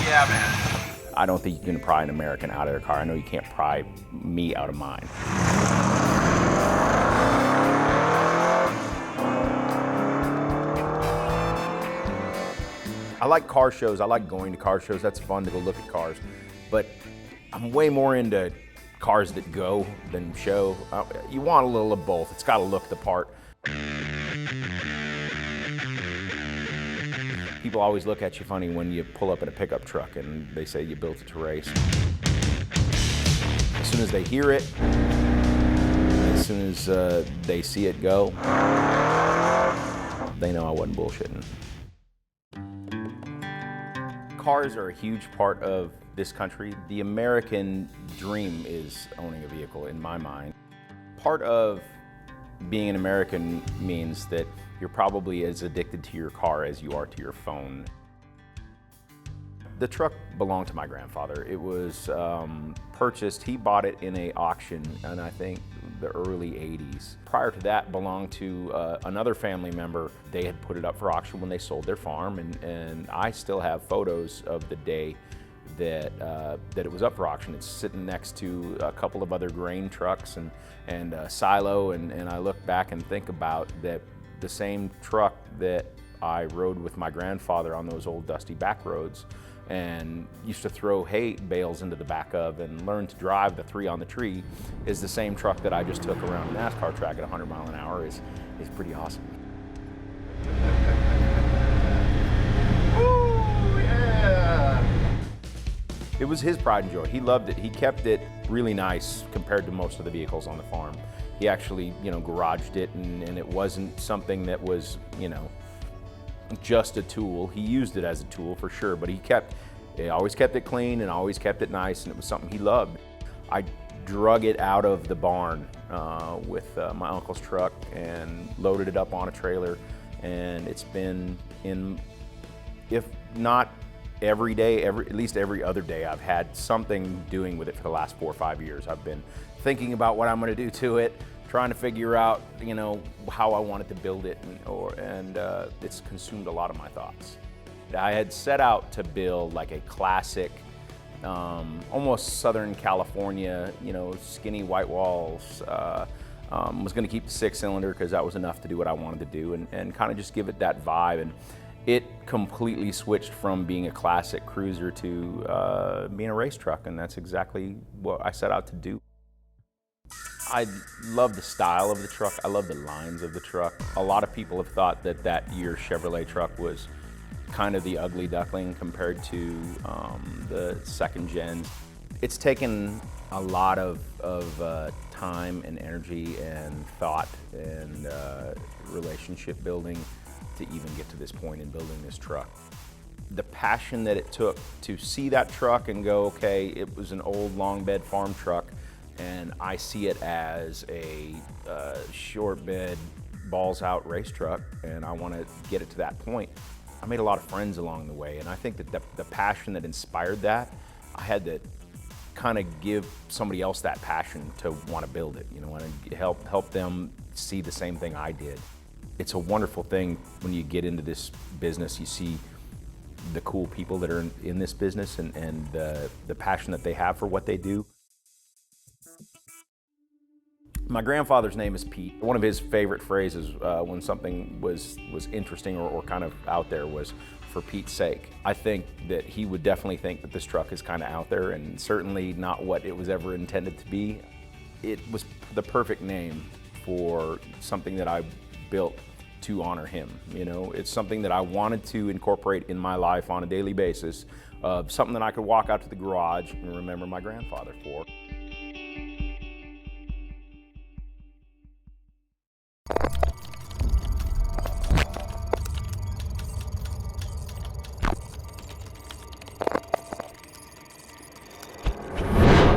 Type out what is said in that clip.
Yeah, man. I don't think you can pry an American out of their car. I know you can't pry me out of mine. I like car shows. I like going to car shows. That's fun to go look at cars. But I'm way more into cars that go than show. You want a little of both. It's got to look the part. People always look at you funny when you pull up in a pickup truck and they say you built it to race. As soon as they hear it, as soon as they see it go, they know I wasn't bullshitting. Cars are a huge part of this country. The American dream is owning a vehicle, in my mind. Part of being an American means that you're probably as addicted to your car as you are to your phone. The truck belonged to my grandfather. It was purchased, he bought it in an auction in I think the early 80s. Prior to that, belonged to another family member. They had put it up for auction when they sold their farm, and I still have photos of the day that it was up for auction. It's sitting next to a couple of other grain trucks and a silo, and I look back and think about that the same truck that I rode with my grandfather on those old dusty back roads and used to throw hay bales into the back of and learn to drive the 3 on the tree is the same truck that I just took around a NASCAR track at 100 miles an hour is pretty awesome. Ooh, yeah. It was his pride and joy. He loved it. He kept it really nice compared to most of the vehicles on the farm. He actually, garaged it, and it wasn't something that was, just a tool. He used it as a tool for sure, but he always kept it clean and always kept it nice, and it was something he loved. I drug it out of the barn with my uncle's truck and loaded it up on a trailer, and it's been in, if not every day, at least every other day, I've had something doing with it for the last 4 or 5 years. I've been thinking about what I'm going to do to it, trying to figure out, how I wanted to build it, and it's consumed a lot of my thoughts. I had set out to build like a classic, almost Southern California, skinny white walls. Was going to keep the 6-cylinder because that was enough to do what I wanted to do, and kind of just give it that vibe. And it completely switched from being a classic cruiser to being a race truck, and that's exactly what I set out to do. I love the style of the truck. I love the lines of the truck. A lot of people have thought that year's Chevrolet truck was kind of the ugly duckling compared to the second gens. It's taken a lot of time and energy and thought and relationship building to even get to this point in building this truck. The passion that it took to see that truck and go, okay, it was an old long bed farm truck, and I see it as a short bed, balls out race truck, and I want to get it to that point. I made a lot of friends along the way, and I think that the passion that inspired that, I had to kind of give somebody else that passion to want to build it, want to help them see the same thing I did. It's a wonderful thing when you get into this business. You see the cool people that are in this business and the passion that they have for what they do. My grandfather's name is Pete. One of his favorite phrases when something was interesting or kind of out there was, "For Pete's sake." I think that he would definitely think that this truck is kind of out there and certainly not what it was ever intended to be. It was the perfect name for something that I built to honor him. It's something that I wanted to incorporate in my life on a daily basis, something that I could walk out to the garage and remember my grandfather for.